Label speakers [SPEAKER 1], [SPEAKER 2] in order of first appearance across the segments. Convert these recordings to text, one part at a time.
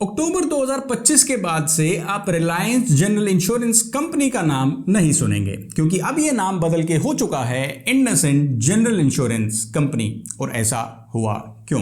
[SPEAKER 1] अक्टूबर 2025 के बाद से आप रिलायंस जनरल इंश्योरेंस कंपनी का नाम नहीं सुनेंगे, क्योंकि अब यह नाम बदल के हो चुका है इंडसइंड जनरल इंश्योरेंस कंपनी। और ऐसा हुआ क्यों?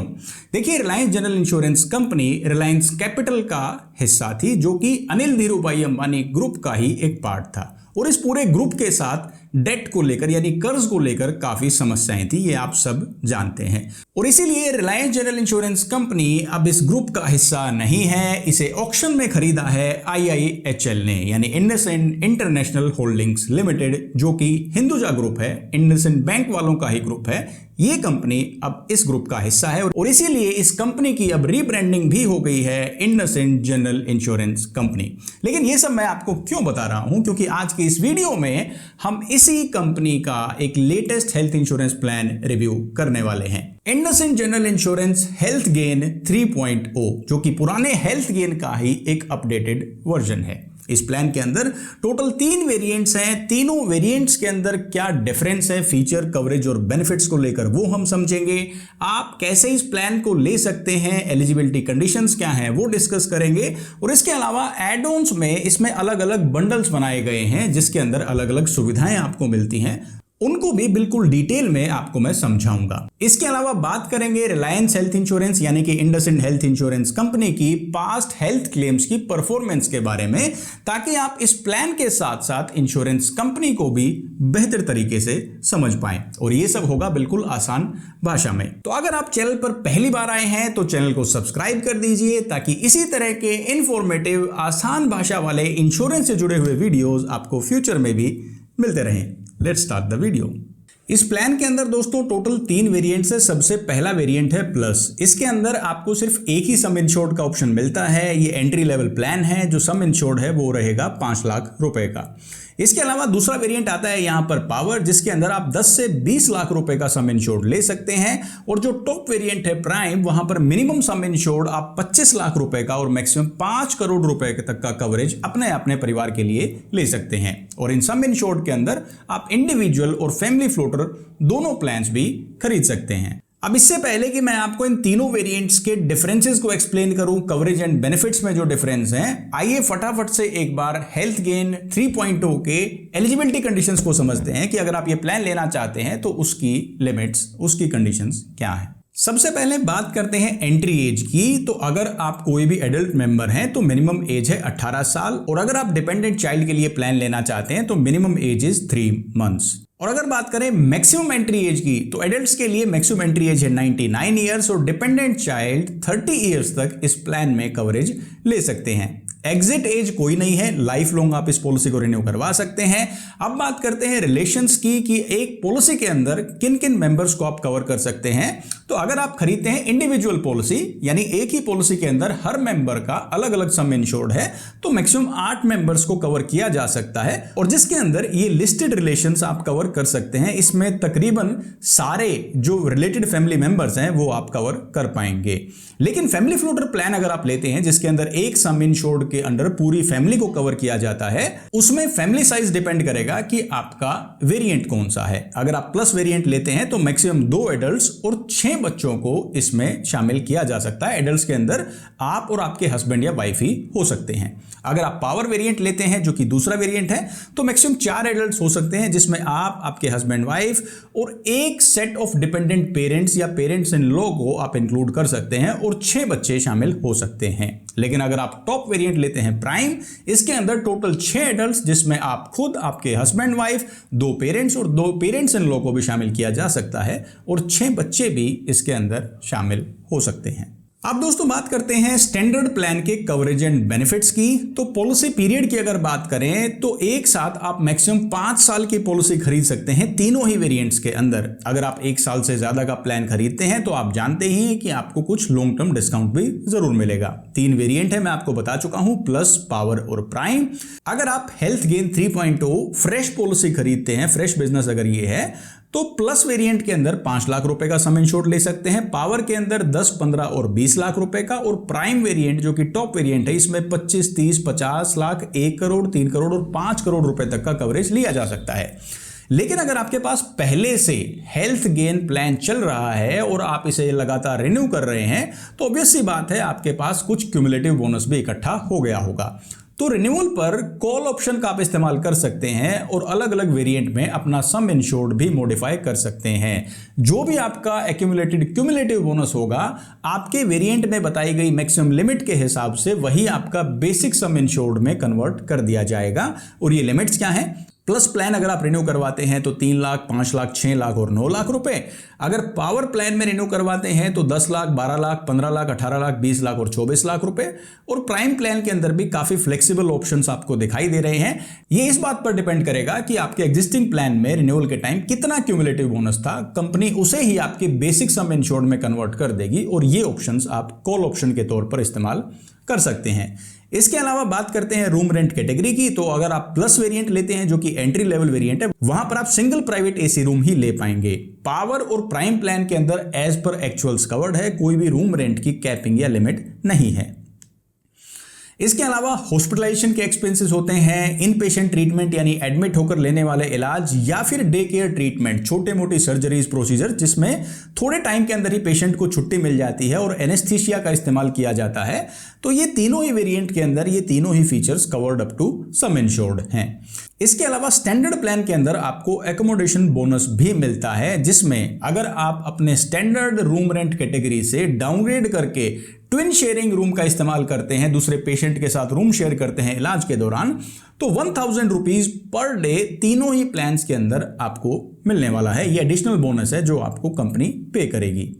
[SPEAKER 1] देखिए, Reliance general insurance company Reliance capital का हिस्सा थी, जो कि अनिल धीरूभाई अंबानी ग्रुप का ही एक पार्ट था। और इस पूरे ग्रुप के साथ डेट को लेकर यानी कर्ज को लेकर काफी समस्याएं थी, ये आप सब जानते हैं। और इसीलिए रिलायंस जनरल इंश्योरेंस कंपनी अब इस ग्रुप का हिस्सा नहीं है। इसे ऑक्शन में खरीदा है IIHL ने, यानी इंडसइंड इंटरनेशनल होल्डिंग्स लिमिटेड, जो कि हिंदुजा ग्रुप है, इंडसइंड बैंक वालों का ही ग्रुप है। ये कंपनी अब इस ग्रुप का हिस्सा है और इसीलिए इस कंपनी की अब रीब्रांडिंग भी हो गई है इंडसइंड जनरल इंश्योरेंस कंपनी। लेकिन ये सब मैं आपको क्यों बता रहा हूं? क्योंकि आज की इस वीडियो में हम इसी कंपनी का एक latest health insurance plan review करने वाले हैं, IndusInd general insurance health gain 3.0, जो कि पुराने हेल्थ गेन का ही एक अपडेटेड वर्जन है। इस प्लान के अंदर टोटल 3 वेरिएंट्स हैं। तीनों वेरिएंट्स के अंदर क्या डिफरेंस है फीचर, कवरेज और बेनिफिट्स को लेकर, वो हम समझेंगे। आप कैसे इस प्लान को ले सकते हैं, एलिजिबिलिटी कंडीशंस क्या हैं, वो डिस्कस करेंगे। और इसके अलावा एड ऑन्स में इसमें अलग अलग बंडल्स बनाए गए हैं, जिसके अंदर अलग अलग सुविधाएं आपको मिलती हैं, उनको भी बिल्कुल डिटेल में आपको मैं समझाऊंगा। इसके अलावा बात करेंगे रिलायंस हेल्थ इंश्योरेंस यानी कि इंडसइंड हेल्थ इंश्योरेंस कंपनी की पास्ट हेल्थ क्लेम्स की परफॉर्मेंस के बारे में, ताकि आप इस प्लान के साथ साथ इंश्योरेंस कंपनी को भी बेहतर तरीके से समझ पाएं। और ये सब होगा बिल्कुल आसान भाषा में। तो अगर आप चैनल पर पहली बार आए हैं तो चैनल को सब्सक्राइब कर दीजिए, ताकि इसी तरह के इंफॉर्मेटिव आसान भाषा वाले इंश्योरेंस से जुड़े हुए वीडियोस आपको फ्यूचर में भी मिलते रहें। Let's start the video. इस प्लान के अंदर दोस्तों टोटल 3 वेरिएंट्स है। सबसे पहला वेरिएंट है प्लस। इसके अंदर आपको सिर्फ एक ही सम इंश्योर्ड का ऑप्शन मिलता है। ये एंट्री लेवल प्लान है। जो सम इंश्योर्ड है वो रहेगा 5 लाख रुपए का। इसके अलावा दूसरा वेरिएंट आता है यहां पर पावर, जिसके अंदर आप 10 से 20 लाख रुपए का सम इंश्योर्ड ले सकते हैं। और जो टॉप वेरिएंट है प्राइम, वहां पर मिनिमम सम इंश्योर्ड आप 25 लाख रुपए का और मैक्सिमम 5 करोड़ रुपए तक का कवरेज अपने परिवार के लिए ले सकते हैं। और इन सम इंश्योर्ड के अंदर आप इंडिविजुअल और फैमिली फ्लोटर दोनों प्लान्स भी खरीद सकते हैं। अब इससे पहले कि मैं आपको इन तीनों वेरिएंट्स के डिफरेंसेस को एक्सप्लेन करूं, कवरेज एंड बेनिफिट्स में जो डिफरेंस हैं, आइए फटाफट से एक बार हेल्थ गेन 3.0 के एलिजिबिलिटी कंडीशंस को समझते हैं कि अगर आप ये प्लान लेना चाहते हैं तो उसकी लिमिट्स, उसकी कंडीशंस क्या है। सबसे पहले बात करते हैं एंट्री एज की। तो अगर आप कोई भी एडल्ट मेंबर हैं तो मिनिमम एज है 18 साल। और अगर आप डिपेंडेंट चाइल्ड के लिए प्लान लेना चाहते हैं तो मिनिमम एज इज 3 मंथ्स। और अगर बात करें मैक्सिमम एंट्री एज की, तो एडल्ट्स के लिए मैक्सिमम एंट्री एज है 99 ईयर्स और डिपेंडेंट चाइल्ड 30 ईयर्स तक इस प्लान में कवरेज ले सकते हैं। एग्जिट एज कोई नहीं है, लाइफ लॉन्ग आप इस पॉलिसी को रिन्यू करवा सकते हैं। अब बात करते हैं रिलेशंस की कि एक पॉलिसी के अंदर किन किन मेंबर्स को आप कवर कर सकते हैं। तो अगर आप खरीदते हैं इंडिविजुअल पॉलिसी, यानी एक ही पॉलिसी के अंदर हर मेंबर का अलग अलग सम इंश्योर्ड है, तो मैक्सिमम 8 मेंबर्स को कवर किया जा सकता है। और जिसके अंदर ये लिस्टेड रिलेशंस आप कवर कर सकते हैं। इसमें तकरीबन सारे जो रिलेटेड फैमिली मेंबर्स हैं वो आप कवर कर पाएंगे। लेकिन फैमिली फ्लोटर प्लान अगर आप लेते हैं, जिसके अंदर एक सम इंश्योर्ड के अंडर पूरी फैमिली को कवर किया जाता है, उसमें फैमिली साइज डिपेंड करेगा कि आपका वेरिएंट कौन सा है। अगर आप प्लस वेरिएंट लेते हैं तो मैक्सिमम 2 एडल्ट्स और 6 बच्चों को इसमें शामिल किया जा सकता है। एडल्ट्स के अंदर आप और आपके हस्बैंड या वाइफ ही हो सकते हैं। अगर आप पावर वेरिएंट लेते हैं, जो कि दूसरा वेरिएंट है, तो मैक्सिमम 4 एडल्ट्स हो सकते हैं, जिसमें आप, आपके हस्बैंड वाइफ और एक सेट ऑफ डिपेंडेंट पेरेंट्स या पेरेंट्स इन लॉ को आप इंक्लूड कर सकते हैं और 6 बच्चे शामिल हो सकते हैं। लेकिन अगर आप टॉप वेरिएंट लेते हैं प्राइम, इसके अंदर टोटल 6 एडल्ट्स, जिसमें आप खुद, आपके हस्बैंड वाइफ, 2 पेरेंट्स और 2 पेरेंट्स इन लॉ को भी शामिल किया जा सकता है और 6 बच्चे भी इसके अंदर शामिल हो सकते हैं। अब दोस्तों बात करते हैं स्टैंडर्ड प्लान के कवरेज एंड बेनिफिट्स की। तो पॉलिसी पीरियड की अगर बात करें तो एक साथ आप मैक्सिमम 5 साल की पॉलिसी खरीद सकते हैं तीनों ही वेरिएंट्स के अंदर। अगर आप 1 साल से ज्यादा का प्लान खरीदते हैं तो आप जानते ही हैं कि आपको कुछ लॉन्ग टर्म डिस्काउंट भी जरूर मिलेगा। 3 वेरिएंट है, मैं आपको बता चुका हूं, प्लस, पावर और प्राइम। अगर आप हेल्थ गेन 3.0 फ्रेश पॉलिसी खरीदते हैं, फ्रेश बिजनेस अगर ये है, तो प्लस वेरिएंट के अंदर 5 लाख रुपए का सम इंश्योर्ड ले सकते हैं। पावर के अंदर 10, 15 और 20 लाख रुपए का। और प्राइम वेरिएंट जो कि टॉप वेरिएंट है, इसमें 25, 30, 50 लाख, 1 करोड़, 3 करोड़ और 5 करोड़ रुपए तक का कवरेज लिया जा सकता है। लेकिन अगर आपके पास पहले से हेल्थ गेन प्लान चल रहा है और आप इसे लगातार रिन्यू कर रहे हैं तो ऑब्वियस सी बात है आपके पास कुछ क्यूमुलेटिव बोनस भी इकट्ठा हो गया होगा। तो रिन्यूअल पर कॉल ऑप्शन का आप इस्तेमाल कर सकते हैं और अलग अलग वेरिएंट में अपना सम इंश्योर्ड भी मॉडिफाई कर सकते हैं। जो भी आपका एक्यूमुलेटेड क्यूमुलेटिव बोनस होगा आपके वेरिएंट में बताई गई मैक्सिमम लिमिट के हिसाब से वही आपका बेसिक सम इंश्योर्ड में कन्वर्ट कर दिया जाएगा। और ये लिमिट्स क्या हैं? प्लस प्लान अगर आप रिन्यू करवाते हैं तो 3 लाख, 5 लाख, 6 लाख और 9 लाख रुपए। अगर पावर प्लान में रिन्यू करवाते हैं तो 10 लाख, 12 लाख, 15 लाख, 18 लाख, 20 लाख और 24 लाख रुपए। और प्राइम प्लान के अंदर भी काफी फ्लेक्सिबल ऑप्शंस आपको दिखाई दे रहे हैं। ये इस बात पर डिपेंड करेगा कि आपके एग्जिस्टिंग प्लान में रिन्यूअल के टाइम कितना क्यूमुलेटिव बोनस था, कंपनी उसे ही आपके बेसिक सम इंश्योर्ड में कन्वर्ट कर देगी और ये ऑप्शंस आप कॉल ऑप्शन के तौर पर इस्तेमाल कर सकते हैं। इसके अलावा बात करते हैं रूम रेंट कैटेगरी की। तो अगर आप प्लस वेरिएंट लेते हैं जो कि एंट्री लेवल वेरिएंट है, वहां पर आप सिंगल प्राइवेट एसी रूम ही ले पाएंगे। पावर और प्राइम प्लान के अंदर एज पर एक्चुअल्स कवर्ड है, कोई भी रूम रेंट की कैपिंग या लिमिट नहीं है। इसके अलावा हॉस्पिटलाइजेशन के एक्सपेंसेस होते हैं, इन पेशेंट ट्रीटमेंट यानी एडमिट होकर लेने वाले इलाज या फिर डे केयर ट्रीटमेंट, छोटे मोटी सर्जरीज, प्रोसीजर जिसमें थोड़े टाइम के अंदर ही पेशेंट को छुट्टी मिल जाती है और एनेस्थीसिया का इस्तेमाल किया जाता है। तो ये तीनों ही वेरिएंट के अंदर ये तीनों ही features covered up to sum insured हैं। इसके अलावा स्टैंडर्ड प्लान के अंदर आपको एकोमोडेशन बोनस भी मिलता है, जिसमें अगर आप अपने स्टैंडर्ड रूम रेंट कैटेगरी से डाउनग्रेड करके ट्विन शेयरिंग रूम का इस्तेमाल करते हैं, दूसरे पेशेंट के साथ रूम शेयर करते हैं इलाज के दौरान, तो 1000 रुपीज पर डे तीनों ही प्लान्स के अंदर आपको मिलने वाला है। ये एडिशनल बोनस है जो आपको कंपनी पे करेगी।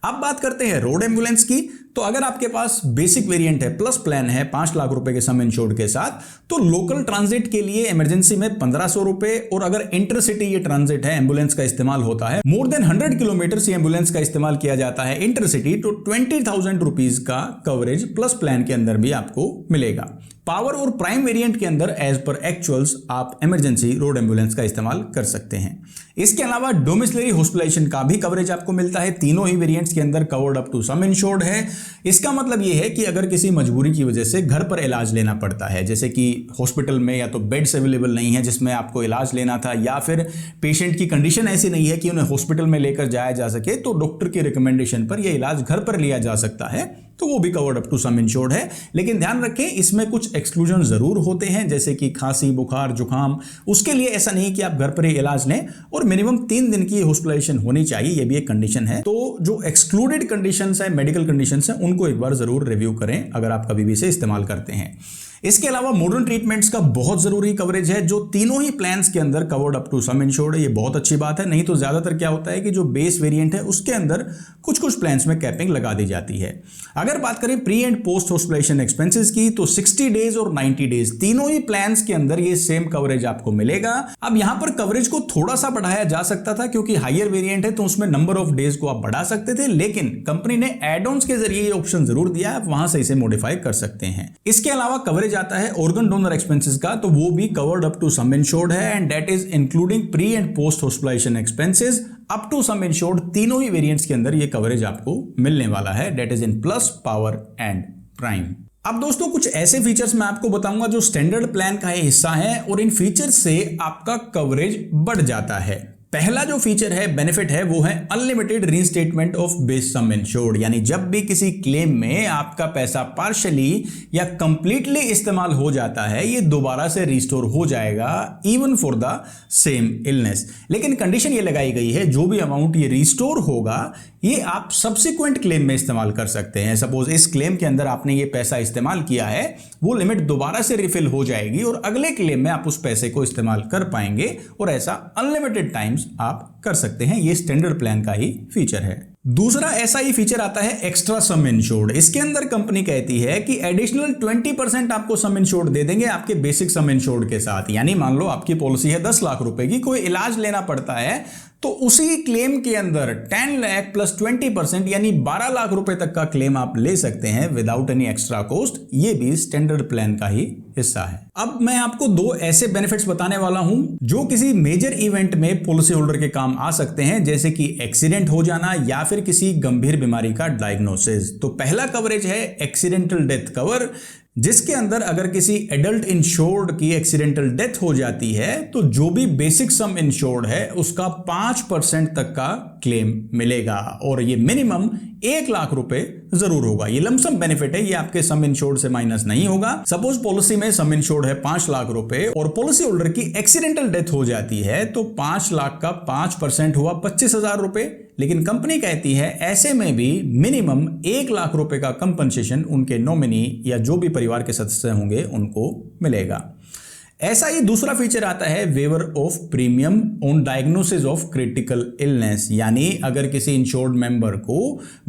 [SPEAKER 1] अब बात करते हैं रोड एम्बुलेंस की। तो अगर आपके पास बेसिक वेरिएंट है, प्लस प्लान है 5 लाख रुपए के सम इंश्योर्ड के साथ, तो लोकल ट्रांजिट के लिए इमरजेंसी में 1500 रुपए, और अगर इंटरसिटी ये ट्रांजिट है, एम्बुलेंस का इस्तेमाल होता है, मोर देन 100 किलोमीटर से एम्बुलेंस का इस्तेमाल किया जाता है इंटरसिटी, तो 20,000 रुपीज का कवरेज प्लस प्लान के अंदर भी आपको मिलेगा। पावर और प्राइम वेरिएंट के अंदर एज पर एक्चुअल्स आप इमरजेंसी रोड एम्बुलेंस का इस्तेमाल कर सकते हैं। इसके अलावा डोमिसिलरी हॉस्पिटलाइजेशन का भी कवरेज आपको मिलता है, तीनों ही वेरिएंट्स के अंदर covered up to sum insured है। इसका मतलब यह है कि अगर किसी मजबूरी की वजह से घर पर इलाज लेना पड़ता है, जैसे कि हॉस्पिटल में या तो बेड्स अवेलेबल नहीं है जिसमें आपको इलाज लेना था, या फिर पेशेंट की कंडीशन ऐसी नहीं है कि उन्हें हॉस्पिटल में लेकर जाया जा सके, तो डॉक्टर की रिकमेंडेशन पर यह इलाज घर पर लिया जा सकता है, तो वो भी covered up to sum insured है। लेकिन ध्यान रखें इसमें कुछ एक्सक्लूजन जरूर होते हैं, जैसे कि खांसी, बुखार, जुकाम, उसके लिए ऐसा नहीं कि आप घर पर ही इलाज लें, और मिनिमम 3 दिन की हॉस्पिटलाइजेशन होनी चाहिए, ये भी एक कंडीशन है। तो जो एक्सक्लूडेड कंडीशंस है, मेडिकल कंडीशंस है, उनको एक बार जरूर रिव्यू करें अगर आप कभी भी इसे इस्तेमाल करते हैं। इसके अलावा मॉडर्न ट्रीटमेंट्स का बहुत जरूरी कवरेज है, जो तीनों ही प्लान्स के अंदर covered up to sum insured है। ये बहुत अच्छी बात है, नहीं तो ज्यादातर क्या होता है कि जो बेस वेरिएंट है उसके अंदर कुछ कुछ प्लान्स में कैपिंग लगा दी जाती है। अगर बात करें pre and post hospitalisation expenses की, तो 60 डेज और 90 डेज तीनों ही प्लान्स के अंदर ये सेम कवरेज आपको मिलेगा। अब यहां पर कवरेज को थोड़ा सा बढ़ाया जा सकता था, क्योंकि हायर वेरिएंट है तो उसमें नंबर ऑफ डेज को आप बढ़ा सकते थे, लेकिन कंपनी ने एड ऑन्स के जरिए ये ऑप्शन जरूर दिया है, आप वहां से इसे मॉडिफाई कर सकते हैं। इसके अलावा कवरेज आता है ऑर्गन डोनर एक्सपेंसेस का, तो वो भी covered up to sum insured है, and that is including pre and post hospitalisation expenses up to sum insured. तीनों ही वेरिएंट्स के अंदर ये कवरेज आपको मिलने वाला है, that is in plus, power and prime. अब दोस्तों कुछ ऐसे फीचर्स मैं आपको बताऊंगा जो स्टैंडर्ड प्लान का ही हिस्सा है, और इन फीचर्स से आपका कवरेज बढ़ जाता है। पहला जो फीचर है, बेनिफिट है, वो है unlimited reinstatement of base sum insured, यानी जब भी किसी क्लेम में आपका पैसा पार्शियली या कंप्लीटली इस्तेमाल हो जाता है, ये दोबारा से रिस्टोर हो जाएगा, even for the same illness. लेकिन कंडीशन ये लगाई गई है, जो भी अमाउंट ये रिस्टोर होगा ये आप सब्सिक्वेंट क्लेम में इस्तेमाल कर सकते हैं। सपोज इस क्लेम के अंदर आपने ये पैसा इस्तेमाल किया है, वो लिमिट दोबारा से रिफिल हो जाएगी और अगले क्लेम में आप उस पैसे को इस्तेमाल कर पाएंगे, और ऐसा अनलिमिटेड टाइम्स आप कर सकते हैं। ये स्टैंडर्ड प्लान का ही फीचर है। दूसरा ऐसा ही फीचर आता है एक्स्ट्रा सम इंश्योर्ड। इसके अंदर कंपनी कहती है कि एडिशनल 20% आपको सम इंश्योर्ड दे देंगे आपके बेसिक सम इंश्योर्ड के साथ। यानी मान लो आपकी पॉलिसी है 10 लाख रुपए की, कोई इलाज लेना पड़ता है, तो उसी क्लेम के अंदर 10 लाख प्लस 20% यानी 12 लाख रुपए तक का क्लेम आप ले सकते हैं विदाउट एनी एक्स्ट्रा कॉस्ट। ये भी स्टैंडर्ड प्लान का ही हिस्सा है। अब मैं आपको 2 ऐसे बेनिफिट्स बताने वाला हूं जो किसी मेजर इवेंट में पॉलिसी होल्डर के काम आ सकते हैं, जैसे कि एक्सीडेंट हो जाना या फिर किसी गंभीर बीमारी का डायग्नोसिस। तो पहला कवरेज है एक्सीडेंटल डेथ कवर, जिसके अंदर अगर किसी एडल्ट इंश्योर्ड की एक्सीडेंटल डेथ हो जाती है तो जो भी बेसिक सम इंश्योर्ड है उसका 5% तक का क्लेम मिलेगा और ये मिनिमम 1 लाख रुपए जरूर होगा। ये लमसम बेनिफिट है, ये आपके सम इंश्योर्ड से माइनस नहीं होगा। सपोज पॉलिसी में सम इंश्योर्ड है 5 लाख रुपए और पॉलिसी होल्डर की एक्सीडेंटल डेथ हो जाती है तो 5 लाख का 5% हुआ 25,000 रुपए। लेकिन कंपनी कहती है ऐसे में भी मिनिमम 1 लाख रुपए का कंपनसेशन उनके नॉमिनी या जो भी परिवार के सदस्य होंगे उनको मिलेगा। ऐसा ही दूसरा फीचर आता है waiver of premium on diagnosis of critical illness, यानी अगर किसी इंश्योर्ड मेंबर को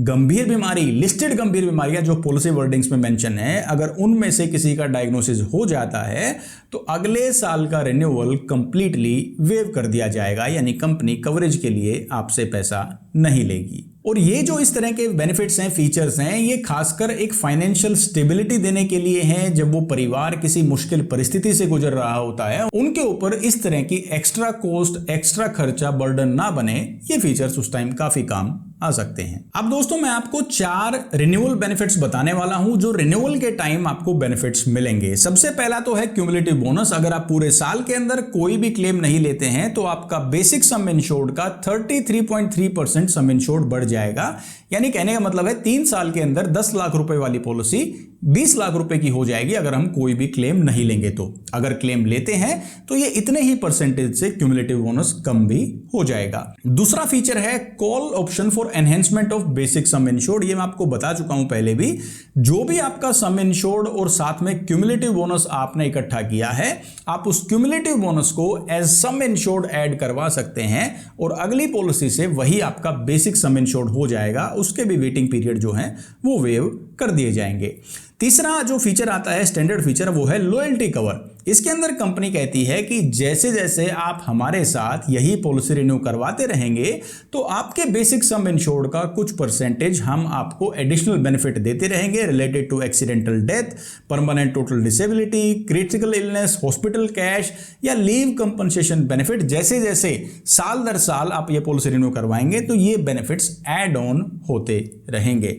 [SPEAKER 1] गंभीर बीमारी, लिस्टेड गंभीर बीमारियां जो पॉलिसी वर्डिंग्स में मेंशन है, अगर उनमें से किसी का डायग्नोसिस हो जाता है तो अगले साल का रिन्यूअल कंप्लीटली वेव कर दिया जाएगा, यानी कंपनी कवरेज के लिए आपसे पैसा नहीं लेगी। और ये जो इस तरह के बेनिफिट्स हैं, फीचर्स हैं, ये खासकर एक फाइनेंशियल स्टेबिलिटी देने के लिए हैं। जब वो परिवार किसी मुश्किल परिस्थिति से गुजर रहा होता है उनके ऊपर इस तरह की एक्स्ट्रा कॉस्ट, एक्स्ट्रा खर्चा, बर्डन ना बने, ये फीचर्स उस टाइम काफी काम आ सकते हैं। अब दोस्तों मैं आपको 4 रिन्यूअल बेनिफिट्स बताने वाला हूं जो रिन्यूअल के टाइम आपको बेनिफिट्स मिलेंगे। सबसे पहला तो है क्यूमुलेटिव बोनस। अगर आप पूरे साल के अंदर कोई भी क्लेम नहीं लेते हैं तो आपका बेसिक सम इंश्योर्ड का 33.3% सम इंश्योर्ड बढ़ जाएगा। यानी कहने का मतलब है 3 साल के अंदर 10 लाख रुपए वाली पॉलिसी 20 लाख रुपए की हो जाएगी अगर हम कोई भी क्लेम नहीं लेंगे तो। अगर क्लेम लेते हैं तो ये इतने ही परसेंटेज से क्यूमुलेटिव बोनस कम भी हो जाएगा। दूसरा फीचर है call option for enhancement of basic sum insured. ये मैं आपको बता चुका हूं पहले भी, जो भी आपका सम इंश्योर्ड और साथ में क्यूमुलेटिव बोनस आपने इकट्ठा किया है, आप उस क्यूमुलेटिव बोनस को एज सम इंश्योर्ड ऐड करवा सकते हैं और अगली पॉलिसी से वही आपका बेसिक सम इंश्योर्ड हो जाएगा। उसके भी वेटिंग पीरियड जो है वो वेव कर दिए जाएंगे। तीसरा जो फीचर आता है, स्टैंडर्ड फीचर, वो है लॉयल्टी कवर। इसके अंदर कंपनी कहती है कि जैसे जैसे आप हमारे साथ यही पॉलिसी रिन्यू करवाते रहेंगे तो आपके बेसिक सम इंश्योर्ड का कुछ परसेंटेज हम आपको एडिशनल बेनिफिट देते रहेंगे related to accidental death, permanent total disability, critical illness, hospital cash या लीव कंपनसेशन बेनिफिट। जैसे जैसे साल दर साल आप ये पॉलिसी रिन्यू करवाएंगे तो ये बेनिफिट्स एड ऑन होते रहेंगे।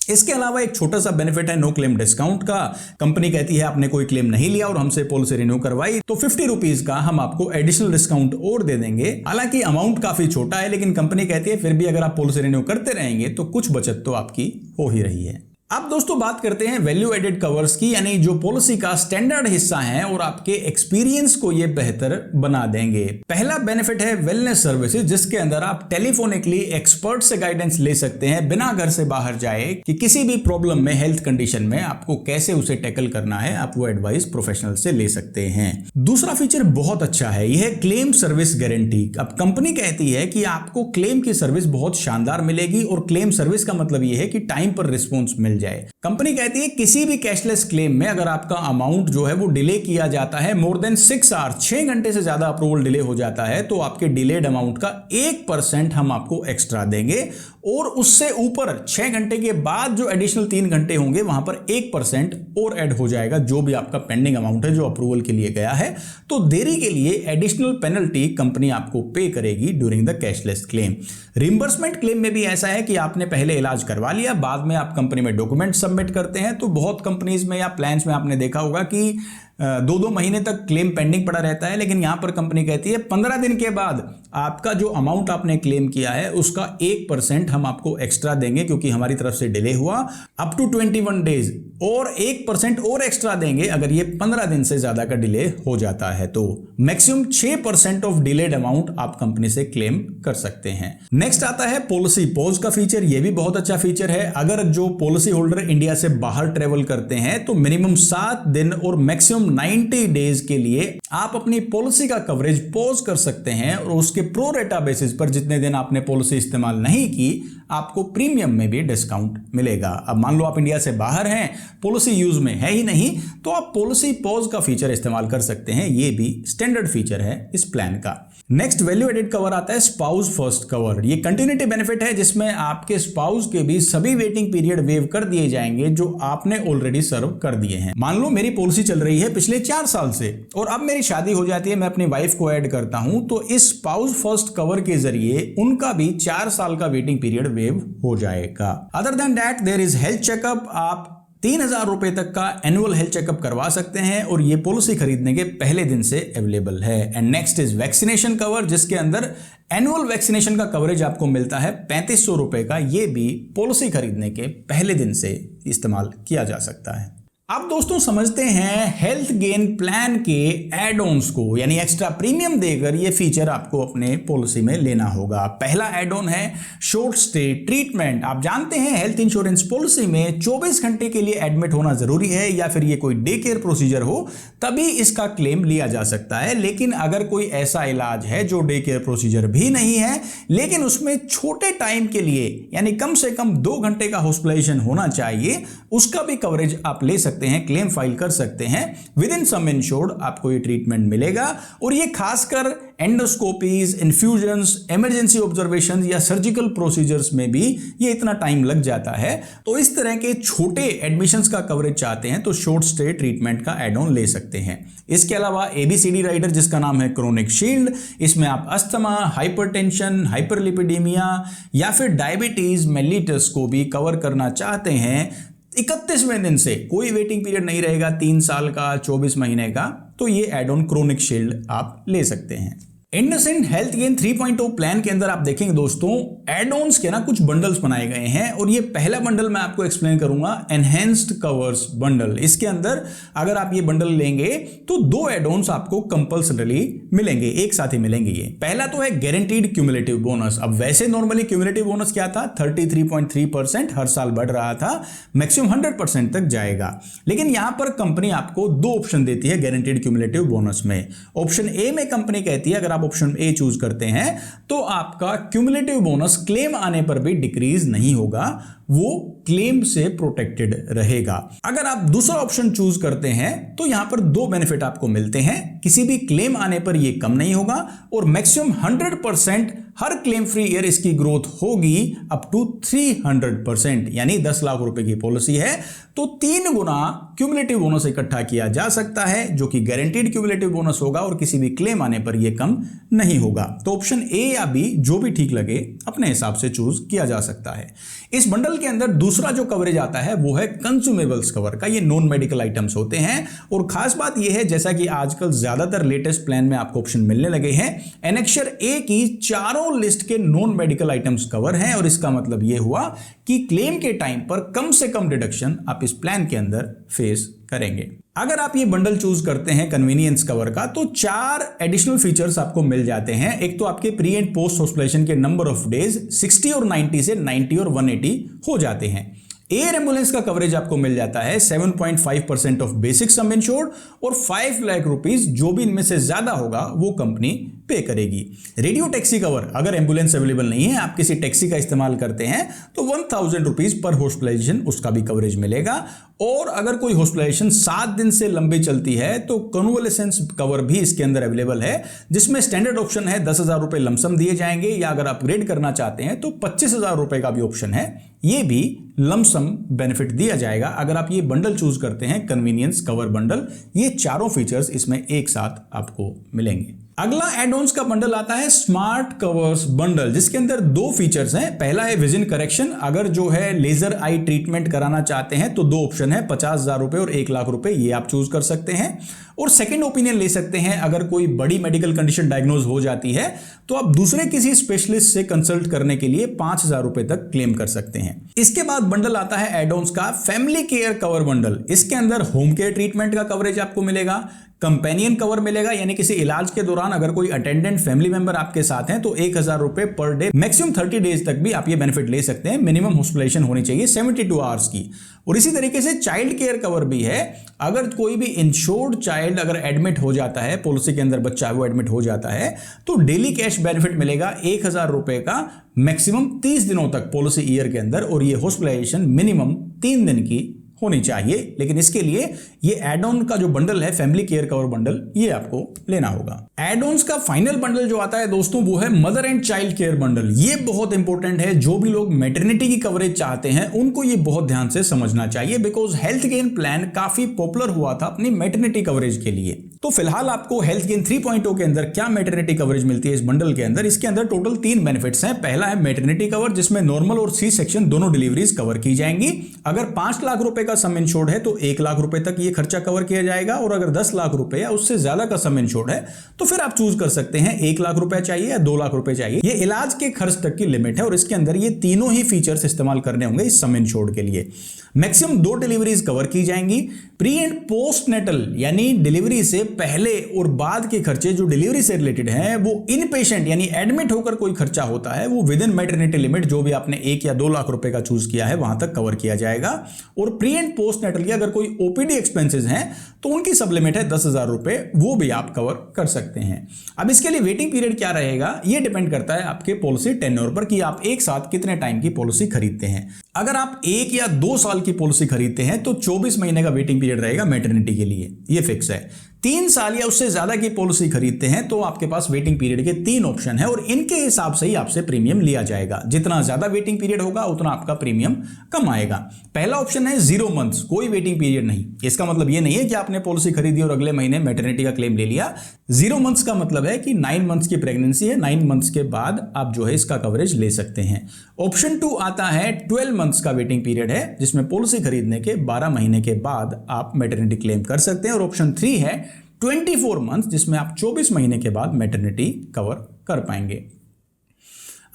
[SPEAKER 1] इसके अलावा एक छोटा सा बेनिफिट है नो क्लेम डिस्काउंट का। कंपनी कहती है आपने कोई क्लेम नहीं लिया और हमसे पॉलिसी रिन्यू करवाई तो 50 रुपीज का हम आपको एडिशनल डिस्काउंट और दे देंगे। हालांकि अमाउंट काफी छोटा है लेकिन कंपनी कहती है फिर भी अगर आप पॉलिसी रिन्यू करते रहेंगे तो कुछ बचत तो आपकी हो ही रही है। अब दोस्तों बात करते हैं वैल्यू एडेड कवर्स की, यानी जो पॉलिसी का स्टैंडर्ड हिस्सा है और आपके एक्सपीरियंस को ये बेहतर बना देंगे। पहला बेनिफिट है वेलनेस सर्विसेज, जिसके अंदर आप टेलीफोनिकली एक्सपर्ट से गाइडेंस ले सकते हैं बिना घर से बाहर जाए कि किसी भी प्रॉब्लम में, हेल्थ कंडीशन में आपको कैसे उसे टैकल करना है, आप वो एडवाइस प्रोफेशनल से ले सकते हैं। दूसरा फीचर बहुत अच्छा है, यह क्लेम सर्विस गारंटी। अब कंपनी कहती है कि आपको क्लेम की सर्विस बहुत शानदार मिलेगी और क्लेम सर्विस का मतलब यह है कि टाइम पर रिस्पॉन्स मिल जाए। कंपनी कहती है किसी भी कैशलेस क्लेम में अगर आपका अमाउंट जो है वो डिले किया जाता है मोर देन 6 आवर, 6 घंटे से ज्यादा अप्रूवल डिले हो जाता है तो आपके डिलेड अमाउंट का 1% हम आपको एक्स्ट्रा देंगे और उससे ऊपर 6 घंटे के बाद जो एडिशनल 3 घंटे होंगे वहां पर 1% और ऐड हो जाएगा जो भी आपका पेंडिंग अमाउंट है जो अप्रूवल के लिए गया है। तो देरी के लिए एडिशनल पेनल्टी कंपनी आपको पे करेगी during the cashless claim. Reimbursement claim में भी ऐसा है कि आपने पहले इलाज करवा लिया, बाद में आप कंपनी में डॉक्यूमेंट सबमिट करते हैं तो बहुत कंपनीज में या प्लान्स में आपने देखा होगा कि 2-2 महीने तक क्लेम पेंडिंग पड़ा रहता है, लेकिन यहां पर कंपनी कहती है 15 दिन के बाद आपका जो अमाउंट आपने क्लेम किया है उसका 1% हम आपको एक्स्ट्रा देंगे क्योंकि हमारी तरफ से डिले हुआ, अप टू 21 डेज, और 1% और एक्स्ट्रा देंगे अगर ये 15 दिन से ज्यादा का डिले हो जाता है। तो मैक्सिमम 6% ऑफ डिलेड अमाउंट आप कंपनी से क्लेम कर सकते हैं। नेक्स्ट आता है पॉलिसी पॉज का फीचर। ये भी बहुत अच्छा फीचर है। अगर जो पॉलिसी होल्डर इंडिया से बाहर ट्रेवल करते हैं तो मिनिमम 7 दिन और मैक्सिमम 90 डेज के लिए आप अपनी पॉलिसी का कवरेज पॉज कर सकते हैं और उसके प्रो रेटा बेसिस पर जितने दिन आपने पॉलिसी इस्तेमाल नहीं की आपको प्रीमियम में भी डिस्काउंट मिलेगा। अब मान लो आप इंडिया से बाहर हैं, पॉलिसी यूज में है ही नहीं, तो आप पॉलिसी पॉज का फीचर इस्तेमाल कर सकते हैं। ये भी स्टैंडर्ड फीचर है इस प्लान का। नेक्स्ट वैल्यू एडेड कवर आता है स्पाउस फर्स्ट कवर। ये कंटिन्यूटी बेनिफिट है जिसमें आपके स्पाउस के भी सभी वेटिंग पीरियड वेव कर दिए जाएंगे जो आपने ऑलरेडी सर्व कर दिए हैं। मान लो मेरी पॉलिसी चल रही है पिछले 4 साल से और अब मेरी शादी हो जाती है, मैं अपनी वाइफ को ऐड करता हूं, तो इस स्पाउस फर्स्ट कवर के जरिए उनका भी 4 साल का वेटिंग पीरियड वेव हो जाएगा। Other than that there is health checkup. आप 3,000 रुपए तक का एनुअल हेल्थ चेकअप करवा सकते हैं और ये पॉलिसी खरीदने के पहले दिन से अवेलेबल है। And next is vaccination cover, जिसके अंदर एनुअल वैक्सीनेशन का कवरेज आपको मिलता है 3500 रुपए का। ये भी पॉलिसी खरीदने के पहले दिन से इस्तेमाल किया जा सकता है। अब दोस्तों समझते हैं हेल्थ गेन प्लान के एड ऑन्स को, यानी एक्स्ट्रा प्रीमियम देकर ये फीचर आपको अपने पॉलिसी में लेना होगा। पहला एड ऑन है शॉर्ट स्टे ट्रीटमेंट। आप जानते हैं हेल्थ इंश्योरेंस पॉलिसी में 24 घंटे के लिए एडमिट होना जरूरी है, या फिर ये कोई डे केयर प्रोसीजर हो तभी इसका क्लेम लिया जा सकता है। लेकिन अगर कोई ऐसा इलाज है जो डे केयर प्रोसीजर भी नहीं है, लेकिन उसमें छोटे टाइम के लिए यानी कम से कम 2 घंटे का हॉस्पिटलाइजेशन होना चाहिए, उसका भी कवरेज आप ले सकते हैं, क्लेम फाइल कर सकते हैं। विद इन सम इंश्योर्ड आपको ये ट्रीटमेंट मिलेगा। और ये खासकर एंडोस्कोपीज, इन्फ्यूजन्स, इमरजेंसी ऑब्जर्वेशन या सर्जिकल प्रोसीजर्स में भी ये इतना टाइम लग जाता है। तो इस तरह के छोटे एडमिशंस का कवरेज चाहते हैं तो शॉर्ट स्टे ट्रीटमेंट का एड ऑन ले सकते हैं। इसके अलावा ABCD राइडर जिसका नाम है क्रोनिक शील्ड, इसमें आप अस्थमा, हाइपरटेंशन, हाइपरलिपिडीमिया या फिर डायबिटीज मेलिटस को भी कवर करना चाहते हैं 31वें दिन से, कोई वेटिंग पीरियड नहीं रहेगा 3 साल का, 24 महीने का, तो ये एड ऑन क्रोनिक शील्ड आप ले सकते हैं। इंडसइंड हेल्थ गेन 3.0 प्लान के अंदर आप देखेंगे दोस्तों एड ऑन्स के ना कुछ बंडल्स बनाए गए हैं, और ये पहला बंडल मैं आपको एक्सप्लेन करूंगा, एनहेंस्ड कवर्स बंडल। इसके अंदर अगर आप ये बंडल लेंगे तो 2 एड ऑन्स आपको कंपल्सरी मिलेंगे, एक साथ ही मिलेंगे। ये पहला तो है गारंटीड क्यूमुलेटिव बोनस। अब वैसे नॉर्मली क्यूमुलेटिव बोनस क्या था, 33.3% हर साल बढ़ रहा था, मैक्सिमम 100% तक जाएगा। लेकिन यहां पर कंपनी आपको 2 ऑप्शन देती है गारंटीड क्यूमुलेटिव बोनस में। ऑप्शन ए में कंपनी कहती है अगर आप ऑप्शन ए चूज करते हैं तो आपका क्यूमुलेटिव बोनस क्लेम आने पर भी डिक्रीज नहीं होगा, वो क्लेम से प्रोटेक्टेड रहेगा। अगर आप दूसरा ऑप्शन चूज करते हैं तो यहां पर 2 बेनिफिट आपको मिलते हैं, किसी भी क्लेम आने पर यह कम नहीं होगा और मैक्सिमम 100% हर क्लेम फ्री ईयर इसकी ग्रोथ होगी अप टू 300%, यानी 10 लाख रुपए की पॉलिसी है तो 3 गुना क्यूमुलेटिव बोनस इकट्ठा किया जा सकता है, जो कि गारंटीड क्यूमुलेटिव बोनस होगा और किसी भी क्लेम आने पर यह कम नहीं होगा। तो ऑप्शन ए या बी जो भी ठीक लगे अपने हिसाब से चूज किया जा सकता है। इस बंडल के अंदर दूसरा जो कवरेज आता है वो है कंज्यूमेबल्स कवर का। ये नॉन मेडिकल आइटम्स होते हैं, और खास बात यह है जैसा कि आजकल ज्यादातर लेटेस्ट प्लान में आपको ऑप्शन मिलने लगे हैं, एनेक्सर ए की चारों लिस्ट के नॉन मेडिकल आइटम्स कवर हैं, और इसका मतलब यह हुआ कि क्लेम के टाइम पर कम से कम डिडक्शन आप इस प्लान के अंदर फेस करेंगे। अगर आप ये बंडल चूज करते हैं कन्वीनियंस कवर का तो 4 एडिशनल फीचर्स आपको मिल जाते हैं। एक तो आपके प्री एंड पोस्ट हॉस्पिटलाइजेशन के नंबर ऑफ डेज 60 और 90 से 90 और 180 हो जाते हैं। एयर एम्बुलेंस का कवरेज आपको मिल जाता है 7.5% ऑफ बेसिक सम इंश्योर्ड, और 5 लाख रुपीज जो भी इनमें से ज्यादा होगा वो कंपनी पे करेगी। रेडियो टैक्सी कवर, अगर एम्बुलेंस अवेलेबल नहीं है, आप किसी टैक्सी का इस्तेमाल करते हैं तो 1000 रुपीज पर हॉस्पिटलाइजेशन उसका भी कवरेज मिलेगा। और अगर कोई हॉस्पिटलाइजेशन 7 दिन से लंबी चलती है तो कन्वलेसेंस कवर भी इसके अंदर अवेलेबल है, जिसमें स्टैंडर्ड ऑप्शन है 10,000 रुपए लमसम दिए जाएंगे, या अगर अपग्रेड करना चाहते हैं तो 25,000 रुपए का भी ऑप्शन है, ये भी लमसम बेनिफिट दिया जाएगा अगर आप ये बंडल चूज करते हैं कन्वीनियंस कवर बंडल। ये चारों फीचर्स इसमें एक साथ आपको मिलेंगे। अगला एड-ऑन्स का बंडल आता है स्मार्ट कवर्स बंडल, जिसके अंदर 2 फीचर्स हैं। पहला है विजन करेक्शन, अगर जो है लेजर आई ट्रीटमेंट कराना चाहते हैं तो 2 ऑप्शन है, 50,000 रुपए और 1 लाख रुपए, ये आप चूज कर सकते हैं। और सेकंड ओपिनियन ले सकते हैं, अगर कोई बड़ी मेडिकल कंडीशन डायग्नोज हो जाती है तो आप दूसरे किसी स्पेशलिस्ट से कंसल्ट करने के लिए 5,000 रुपए तक क्लेम कर सकते हैं। इसके बाद बंडल आता है एड-ऑन्स का फैमिली केयर कवर बंडल। इसके अंदर होम केयर ट्रीटमेंट का कवरेज आपको मिलेगा, कंपेनियन कवर मिलेगा, यानी किसी इलाज के दौरान अगर कोई अटेंडेंट फैमिली मेंबर आपके साथ हैं तो 1,000 रुपए पर डे, मैक्सिमम 30 डेज तक भी आप ये बेनिफिट ले सकते हैं। मिनिमम हॉस्पिटलाइजेशन होनी चाहिए 72 आवर्स की। और इसी तरीके से चाइल्ड केयर कवर भी है, अगर कोई भी इंश्योर्ड चाइल्ड अगर एडमिट हो जाता है, पॉलिसी के अंदर बच्चा वो एडमिट हो जाता है तो डेली कैश बेनिफिट मिलेगा 1,000 रुपए का, मैक्सिमम 30 दिनों तक पॉलिसी ईयर के अंदर, और ये हॉस्पिटलाइजेशन मिनिमम 3 दिन की होनी चाहिए। लेकिन इसके लिए ये एड-ऑन का जो बंडल है फैमिली केयर कवर बंडल, ये आपको लेना होगा। एड-ऑन्स का फाइनल बंडल जो आता है दोस्तों वो है mother and child care bundle. ये बहुत इंपॉर्टेंट है, जो भी लोग मैटरनिटी की कवरेज चाहते हैं उनको ये बहुत ध्यान से समझना चाहिए, बिकॉज हेल्थ गेन प्लान काफी पॉपुलर हुआ था अपनी मैटरनिटी कवरेज के लिए। तो फिलहाल आपको हेल्थ गेन 3.0 के अंदर क्या मैटरनिटी कवरेज मिलती है इस बंडल के अंदर। इसके अंदर टोटल 3 बेनिफिट्स हैं। पहला है मैटरनिटी कवर, जिसमें नॉर्मल और सी सेक्शन दोनों डिलीवरीज कवर की जाएंगी। अगर 5 लाख रुपए का सम इंश्योर्ड है तो 1 लाख रुपए तक ये खर्चा कवर किया जाएगा, और अगर 10 लाख रुपए या उससे ज्यादा का सम इंश्योर्ड है तो फिर आप चूज कर सकते हैं 1 लाख रुपए चाहिए या 2 लाख रुपए चाहिए। ये इलाज के खर्च तक की लिमिट है और इसके अंदर ये तीनों ही फीचर्स इस्तेमाल करने होंगे इस सम इंश्योर्ड के लिए। मैक्सिमम 2 डिलीवरीज कवर की जाएंगी। प्री एंड पोस्ट नेटल यानी डिलीवरी से पहले और बाद के खर्चे जो डिलीवरी से रिलेटेड हैं, वो इन पेशेंट यानी एडमिट होकर कोई खर्चा होता है वो विद इन मैटरनिटी लिमिट जो भी आपने 1 या 2 लाख रुपए का चूज किया है वहां तक कवर किया जाएगा। और प्री एंड पोस्ट नेटल की अगर कोई ओपीडी एक्सपेंसेस हैं तो उनकी सब लिमिट है 10,000 रुपए, वो भी आप कवर कर सकते हैं। अब इसके लिए वेटिंग पीरियड क्या रहेगा ये डिपेंड करता है आपके पॉलिसी टेन्योर पर कि आप एक साथ कितने टाइम की पॉलिसी खरीदते हैं। अगर आप 1 या 2 साल की पॉलिसी खरीदते हैं तो 24 महीने का वेटिंग पीरियड रहेगा मैटरनिटी के लिए, ये फिक्स है। 3 साल या उससे ज्यादा की पॉलिसी खरीदते हैं तो आपके पास वेटिंग पीरियड के 3 ऑप्शन है और इनके हिसाब से ही आपसे प्रीमियम लिया जाएगा। जितना ज्यादा वेटिंग पीरियड होगा उतना आपका प्रीमियम कम आएगा। पहला ऑप्शन है 0 मंथ्स, कोई वेटिंग पीरियड नहीं। इसका मतलब ये नहीं है कि आपने पॉलिसी खरीदी और अगले महीने मैटरनिटी का क्लेम ले लिया। 0 मंथ्स का मतलब है कि 9 मंथ्स की प्रेगनेंसी है, 9 मंथ्स के बाद आप जो है इसका कवरेज ले सकते हैं। ऑप्शन 2 आता है 12 मंथ्स का वेटिंग पीरियड है, जिसमें पॉलिसी खरीदने के 12 महीने के बाद आप मैटरनिटी क्लेम कर सकते हैं। और ऑप्शन 3 है 24 मंथ्स, जिसमें आप 24 महीने के बाद मैटरनिटी कवर कर पाएंगे।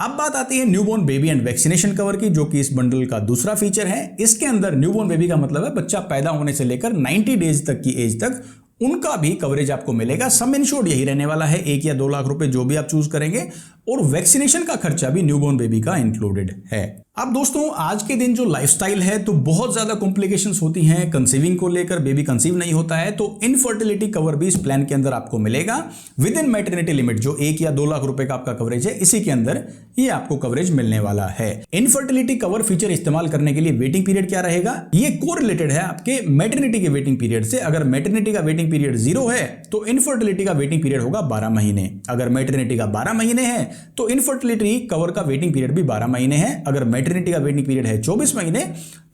[SPEAKER 1] अब बात आती है newborn baby and vaccination cover की, जो कि इस बंडल का दूसरा फीचर है। इसके अंदर न्यूबॉर्न बेबी का मतलब है बच्चा पैदा होने से लेकर 90 डेज तक की एज तक उनका भी कवरेज आपको मिलेगा। सम इंश्योर्ड यही रहने वाला है, 1 या 2 लाख रुपए जो भी आप चूज करेंगे, और वैक्सीनेशन का खर्चा भी न्यूबॉर्न बेबी का इंक्लूडेड है। अब दोस्तों आज के दिन जो लाइफस्टाइल है तो बहुत ज्यादा कॉम्प्लिकेशंस होती हैं कंसीविंग को लेकर, बेबी कंसीव नहीं होता है, तो इनफर्टिलिटी कवर भी इस प्लान के अंदर आपको मिलेगा विद इन मैटरनिटी लिमिट। जो 1 या 2 लाख रुपए का आपका कवरेज है इसी के अंदर ये आपको कवरेज मिलने वाला है। इनफर्टिलिटी कवर फीचर इस्तेमाल करने के लिए वेटिंग पीरियड क्या रहेगा, ये कोरिलेटेड है आपके मैटरनिटी के वेटिंग पीरियड से। अगर मैटरनिटी का वेटिंग पीरियड 0 है तो इनफर्टिलिटी का वेटिंग पीरियड होगा 12 महीने। अगर मैटरनिटी का 12 महीने है तो इनफर्टिलिटी कवर का वेटिंग पीरियड भी 12 महीने है। अगर मैटरनिटी का वेटिंग पीरियड है 24 महीने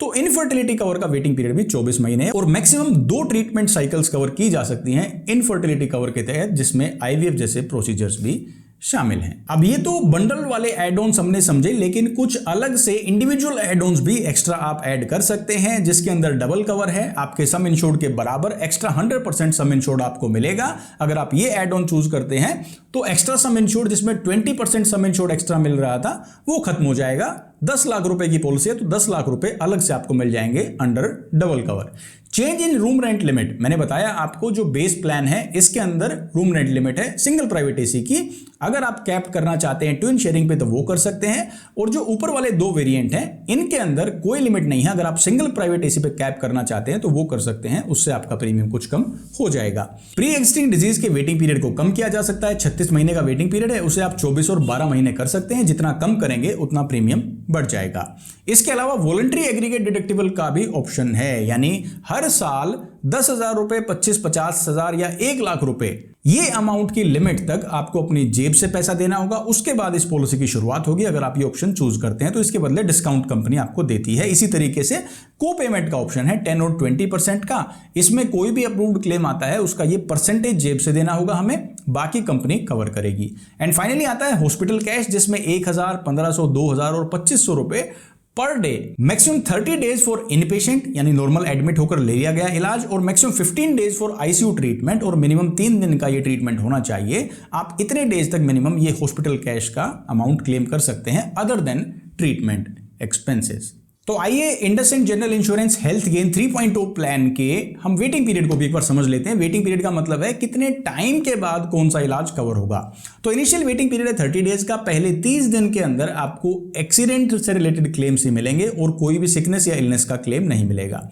[SPEAKER 1] तो इनफर्टिलिटी कवर का वेटिंग पीरियड भी 24 महीने है। और मैक्सिमम 2 ट्रीटमेंट साइकिल्स कवर की जा सकती हैं इनफर्टिलिटी कवर के तहत, जिसमें आईवीएफ जैसे प्रोसीजर्स भी शामिल हैं। अब ये तो बंडल वाले एड ऑन्स हमने समझे, लेकिन कुछ अलग से इंडिविजुअल एड ऑन्स भी एक्स्ट्रा आप ऐड कर सकते हैं, जिसके अंदर डबल कवर है। आपके सम इंश्योर्ड के बराबर एक्स्ट्रा 100% सम इंश्योर्ड आपको मिलेगा। अगर आप ये एड ऑन चूज करते हैं तो एक्स्ट्रा सम इंश्योर्ड, जिसमें 20% सम इंश्योर्ड एक्स्ट्रा मिल रहा था, वो खत्म हो जाएगा। 10 लाख रुपए की पॉलिसी है तो 10 लाख रुपए अलग से आपको मिल जाएंगे under double cover. Change in room rent limit, मैंने बताया आपको जो बेस प्लान है इसके अंदर रूम रेंट लिमिट है सिंगल प्राइवेट एसी की। अगर आप कैप करना चाहते हैं ट्विन शेयरिंग पे तो वो कर सकते हैं। और जो ऊपर वाले 2 वेरिएंट हैं इनके अंदर कोई लिमिट नहीं है। अगर आप सिंगल प्राइवेट एसी पे कैप करना चाहते हैं तो वो कर सकते हैं, उससे आपका प्रीमियम कुछ कम हो जाएगा। प्री एक्जिस्टिंग डिजीज के वेटिंग पीरियड को कम किया जा सकता है। 36 महीने का वेटिंग पीरियड है, उसे आप 24 और 12 महीने कर सकते हैं। जितना कम करेंगे उतना प्रीमियम बढ़ जाएगा। इसके अलावा वॉलंटरी एग्रीगेट डिडक्टिबल का भी ऑप्शन है, यानी हर साल 10,000 रुपए, 25, 50,000 या 1 लाख रुपए, ये अमाउंट की लिमिट तक आपको अपनी जेब से पैसा देना होगा। उसके बाद इस पॉलिसी की शुरुआत होगी। अगर आप ये ऑप्शन चूज करते हैं तो इसके बदले डिस्काउंट कंपनी आपको देती है। इसी तरीके से को पेमेंट का ऑप्शन है 10 और 20% का। इसमें कोई भी अप्रूव्ड क्लेम आता है उसका ये परसेंटेज जेब से देना होगा हमें, बाकी कंपनी कवर करेगी। एंड फाइनली आता है हॉस्पिटल कैश, जिसमें 1,000, 1,500, 2,000 और 2,500 रुपए per day. Maximum 30 days for inpatient यानी नॉर्मल एडमिट होकर ले लिया गया इलाज, और maximum 15 days for ICU treatment, और मिनिमम 3 दिन का ये ट्रीटमेंट होना चाहिए। आप इतने डेज तक मिनिमम ये हॉस्पिटल कैश का अमाउंट क्लेम कर सकते हैं अदर देन ट्रीटमेंट एक्सपेंसेस। तो आइए IndusInd general insurance health gain 3.0 plan के हम वेटिंग पीरियड को भी एक बार समझ लेते हैं। वेटिंग पीरियड का मतलब है कितने टाइम के बाद कौन सा इलाज कवर होगा। तो इनिशियल वेटिंग पीरियड है 30 डेज का। पहले 30 दिन के अंदर आपको एक्सीडेंट से रिलेटेड क्लेम्स ही मिलेंगे और कोई भी सिकनेस या इलनेस का क्लेम नहीं मिलेगा।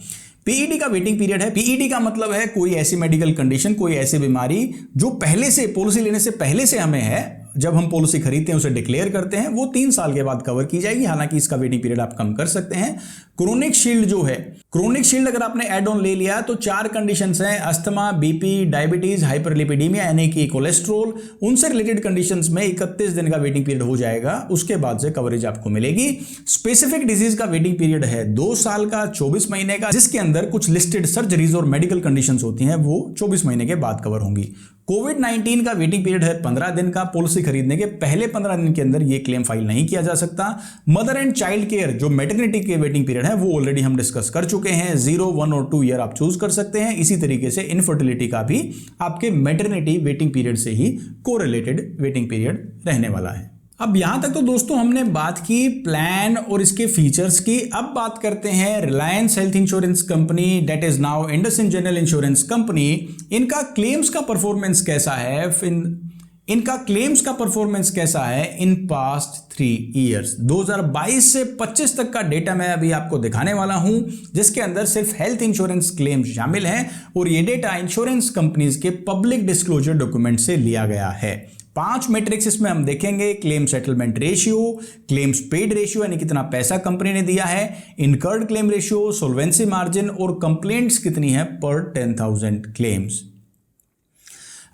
[SPEAKER 1] पीईडी का वेटिंग पीरियड है। पीईडी का मतलब है कोई ऐसी मेडिकल कंडीशन, कोई ऐसी बीमारी जो पहले से पॉलिसी लेने से पहले से हमें है, जब हम पॉलिसी खरीदते हैं उसे डिक्लेयर करते हैं, वो 3 साल के बाद कवर की जाएगी। हालांकि इसका वेटिंग पीरियड आप कम कर सकते हैं। क्रोनिक शील्ड जो है, क्रोनिक शील्ड अगर आपने एड ऑन ले लिया तो 4 कंडीशंस हैं, अस्थमा, बीपी, डायबिटीज, हाइपरलिपिडीमिया यानी कि कोलेस्ट्रॉल, उनसे रिलेटेड कंडीशंस में 31 दिन का वेटिंग पीरियड हो जाएगा, उसके बाद से कवरेज आपको मिलेगी। स्पेसिफिक डिजीज का वेटिंग पीरियड है 2 साल का, 24 महीने का, जिसके अंदर कुछ लिस्टेड सर्जरीज और मेडिकल कंडीशंस होती हैं वो 24 महीने के बाद कवर होंगी। कोविड-19 का वेटिंग पीरियड है 15 दिन का, पॉलिसी खरीदने के पहले 15 दिन के अंदर ये क्लेम फाइल नहीं किया जा सकता। मदर एंड चाइल्ड केयर जो मैटरनिटी के वेटिंग पीरियड है वो ऑलरेडी हम डिस्कस कर चुके हैं, 0, 1 और 2 ईयर आप चूज कर सकते हैं। इसी तरीके से इनफर्टिलिटी का भी आपके मैटरनिटी वेटिंग पीरियड से ही कोरिलेटेड वेटिंग पीरियड रहने वाला है। अब यहां तक तो दोस्तों हमने बात की प्लान और इसके फीचर्स की। अब बात करते हैं Reliance health insurance company, that is now IndusInd general insurance company, इनका क्लेम्स का परफॉर्मेंस कैसा है, इन पास्ट 3 ईयर्स। 2022 से 25 तक का डेटा मैं अभी आपको दिखाने वाला हूं, जिसके अंदर सिर्फ हेल्थ इंश्योरेंस क्लेम्स शामिल हैं और ये डेटा इंश्योरेंस कंपनीज के पब्लिक डिस्क्लोजर डॉक्यूमेंट से लिया गया है। 5 मैट्रिक्स इसमें हम देखेंगे, claim settlement ratio, claims paid ratio यानी कितना पैसा कंपनी ने दिया है, इनकर्ड क्लेम रेशियो, सोल्वेंसी मार्जिन और कंप्लेंट्स कितनी है पर 10,000 क्लेम्स।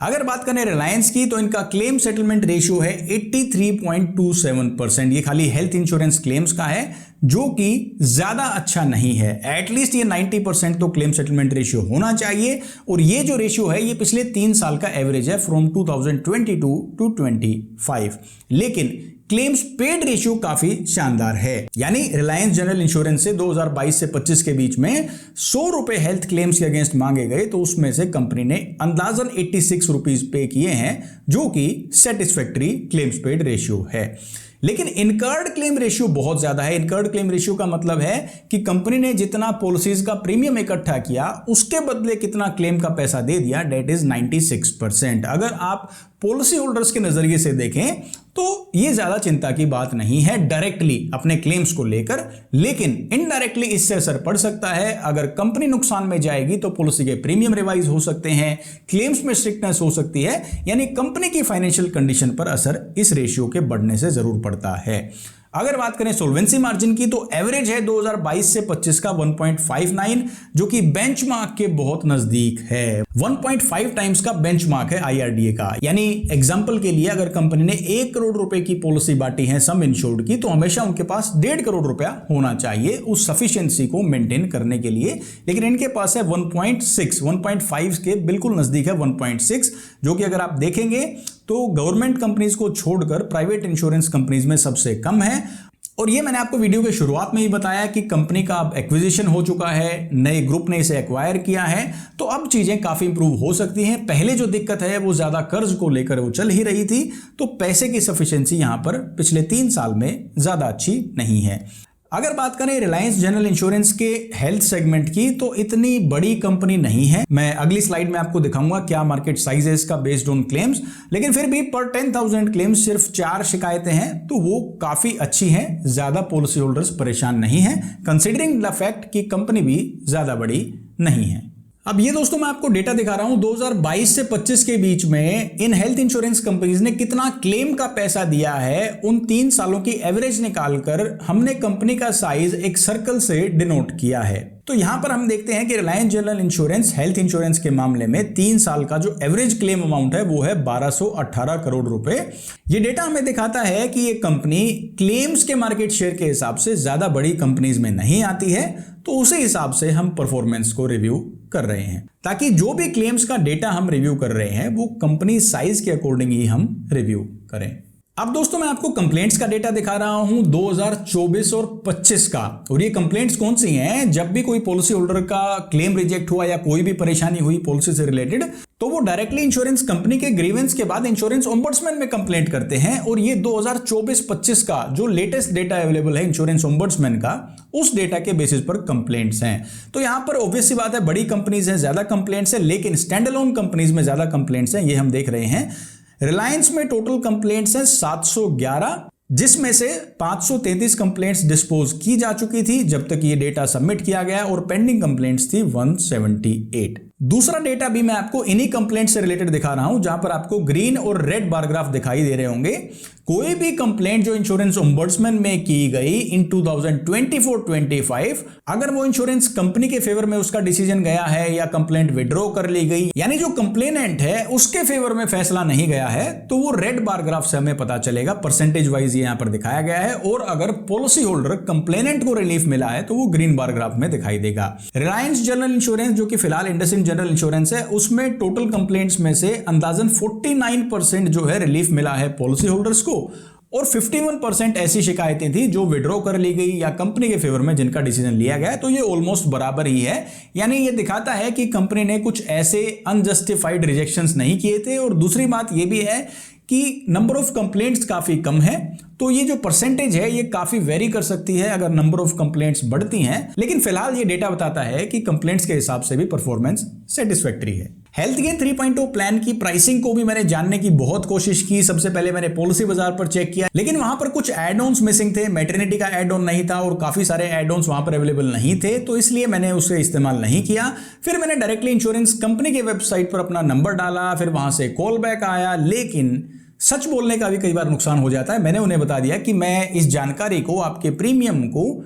[SPEAKER 1] अगर बात करें रिलायंस की तो इनका क्लेम सेटलमेंट रेशियो है 83.27%। ये खाली हेल्थ इंश्योरेंस क्लेम्स का है, जो कि ज्यादा अच्छा नहीं है। एटलीस्ट ये 90% तो क्लेम सेटलमेंट रेशियो होना चाहिए और ये जो रेशियो है ये पिछले 3 साल का एवरेज है फ्रॉम 2022 टू 25। लेकिन क्लेम्स पेड रेशियो काफी शानदार है, यानी रिलायंस जनरल इंश्योरेंस से 2022 से 25 के बीच में 100 रुपए हेल्थ क्लेम्स के अगेंस्ट मांगे गए तो उसमें से कंपनी ने अंदाजन 86 रुपीज पे किए हैं, जो कि सेटिस्फैक्टरी क्लेम्स पेड रेशियो है। लेकिन इनकर्ड क्लेम रेशियो बहुत ज्यादा है। इनकर्ड क्लेम रेशियो का मतलब है कि कंपनी ने जितना पॉलिसीज का प्रीमियम इकट्ठा किया उसके बदले कितना क्लेम का पैसा दे दिया, डेट इज 96%। अगर आप पॉलिसी होल्डर्स के नजरिए से देखें तो यह ज्यादा चिंता की बात नहीं है डायरेक्टली अपने क्लेम्स को लेकर, लेकिन इनडायरेक्टली इससे असर पड़ सकता है। अगर कंपनी नुकसान में जाएगी तो पॉलिसी के प्रीमियम रिवाइज हो सकते हैं, क्लेम्स में स्ट्रिक्टनेस हो सकती है, यानी कंपनी की फाइनेंशियल कंडीशन पर असर इस रेशियो के बढ़ने से जरूर पड़ता है। अगर बात करें सोल्वेंसी मार्जिन की तो एवरेज है 2022 से 25 का 1.59, जो कि बेंचमार्क के बहुत नजदीक है। 1.5 टाइम्स का बेंचमार्क है IRDA का। यानी एग्जांपल के लिए अगर कंपनी ने 1 करोड़ रुपए की पॉलिसी बांटी है सम इंश्योर्ड की, तो हमेशा उनके पास 1.5 करोड़ रुपया होना चाहिए उस सफिशिएंसी को मेंटेन करने के लिए। लेकिन इनके पास है 1.6, 1.5 के बिल्कुल नजदीक है 1.6, जो कि अगर आप देखेंगे तो गवर्नमेंट कंपनीज को छोड़कर प्राइवेट इंश्योरेंस कंपनीज में सबसे कम है। और ये मैंने आपको वीडियो के शुरुआत में ही बताया कि कंपनी का अब एक्विजिशन हो चुका है, नए ग्रुप ने इसे एक्वायर किया है, तो अब चीजें काफी इंप्रूव हो सकती हैं। पहले जो दिक्कत है वो ज्यादा कर्ज को लेकर वो चल ही रही थी, तो पैसे की सफिशिएंसी यहां पर पिछले 3 साल में ज्यादा अच्छी नहीं है। अगर बात करें रिलायंस जनरल इंश्योरेंस के हेल्थ सेगमेंट की तो इतनी बड़ी कंपनी नहीं है। मैं अगली स्लाइड में आपको दिखाऊंगा क्या मार्केट साइज है इसका बेस्ड ऑन क्लेम्स, लेकिन फिर भी पर 10,000 क्लेम्स सिर्फ 4 शिकायतें हैं, तो वो काफी अच्छी हैं। ज्यादा पॉलिसी होल्डर्स परेशान नहीं है, कंसिडरिंग द फैक्ट कि कंपनी भी ज्यादा बड़ी नहीं है। अब ये दोस्तों मैं आपको डेटा दिखा रहा हूं 2022 से 25 के बीच में इन हेल्थ इंश्योरेंस कंपनीज ने कितना क्लेम का पैसा दिया है, उन 3 सालों की एवरेज निकालकर हमने कंपनी का साइज एक सर्कल से डिनोट किया है। तो यहां पर हम देखते हैं कि Reliance general insurance health insurance के मामले में 3 साल का जो एवरेज क्लेम अमाउंट है वो है 1218 करोड़ रुपए। ये डेटा हमें दिखाता है कि ये कंपनी क्लेम्स के मार्केट शेयर के हिसाब से ज्यादा बड़ी कंपनीज में नहीं आती है, तो उसी हिसाब से हम परफॉर्मेंस को रिव्यू कर रहे हैं, ताकि जो भी क्लेम्स का डेटा हम रिव्यू कर रहे हैं वो कंपनी साइज के अकॉर्डिंग ही हम रिव्यू करें। अब दोस्तों मैं आपको कंप्लेंट्स का डेटा दिखा रहा हूं 2024 और 25 का, और ये कंप्लेंट्स कौन सी हैं? जब भी कोई पॉलिसी होल्डर का क्लेम रिजेक्ट हुआ या कोई भी परेशानी हुई पॉलिसी से रिलेटेड, तो वो डायरेक्टली इंश्योरेंस कंपनी के ग्रीवेंस के बाद इंश्योरेंस ओम्बड्समैन में कंप्लेंट करते हैं। और ये 2024-25 का जो लेटेस्ट डेटा अवेलेबल है इंश्योरेंस ओम्बड्समैन का, उस डेटा के बेसिस पर कंप्लेंट्स हैं। तो यहां पर ऑब्वियस सी बात है बड़ी कंपनीज हैं ज्यादा कंप्लेंट्स है, लेकिन स्टैंड अलोन कंपनीज में ज्यादा कंप्लेंट्स हैं, ये हम देख रहे हैं। रिलायंस में टोटल कंप्लेंट्स हैं 711, जिसमें से 533 कंप्लेंट्स डिस्पोज की जा चुकी थी जब तक ये डेटा सबमिट किया गया, और पेंडिंग कंप्लेंट्स थी 178। दूसरा डेटा भी मैं आपको इन्हीं कंप्लेंट से रिलेटेड दिखा रहा हूं, जहां पर आपको ग्रीन और रेड बार ग्राफ दिखाई दे रहे होंगे। कोई भी कंप्लेंट जो इंश्योरेंस ओम्बड्समैन में की गई इन 2024-25, अगर वो इंश्योरेंस कंपनी के फेवर में उसका डिसीजन गया है या कंप्लेंट विड्रॉ कर ली गई, यानी जो कंप्लेनेंट है उसके फेवर में फैसला नहीं गया है, तो वो रेड बार ग्राफ से हमें पता चलेगा, परसेंटेज वाइज यहां पर दिखाया गया है। और अगर पॉलिसी होल्डर कंप्लेनेंट को रिलीफ मिला है तो वो ग्रीन बार ग्राफ में दिखाई देगा। रिलायंस जनरल इंश्योरेंस, जो कि फिलहाल इंडसइंड जनरल इंश्योरेंस है, उसमें टोटल कंप्लेंट्स में से अंदाजन 49% जो है रिलीफ मिला है पॉलिसी होल्डर्स को, और 51% ऐसी शिकायतें थी जो विड्रॉ कर ली गई या कंपनी के फेवर में जिनका डिसीजन लिया गया। तो ये ऑलमोस्ट बराबर ही है, यानी ये दिखाता है कि कंपनी ने कुछ ऐसे अनजस्टिफाइड रिजेक्शंस नहीं किए थे। और दूसरी बात ये भी है कि नंबर ऑफ कंप्लेंट्स काफी कम है, तो ये जो परसेंटेज है ये काफी वेरी कर सकती है अगर नंबर ऑफ कंप्लेंट्स बढ़ती हैं, लेकिन फिलहाल ये डेटा बताता है कि कंप्लेंट्स के हिसाब से भी परफॉर्मेंस सेटिस्फैक्टरी है। हेल्थ गेन 3.0 प्लान की प्राइसिंग को भी मैंने जानने की बहुत कोशिश की। सबसे पहले मैंने पॉलिसी बाजार पर चेक किया, लेकिन वहां पर कुछ एड ऑन्स मिसिंग थे। मैटरनिटी का एड ऑन नहीं था और काफी सारे एड ऑन्स वहां पर अवेलेबल नहीं थे, तो इसलिए मैंने उसे इस्तेमाल नहीं किया। फिर मैंने डायरेक्टली इंश्योरेंस कंपनी के वेबसाइट पर अपना नंबर डाला, फिर वहां से कॉल बैक आया, लेकिन सच बोलने का भी कई बार नुकसान हो जाता है। मैंने उन्हें बता दिया कि मैं इस जानकारी को, आपके प्रीमियम को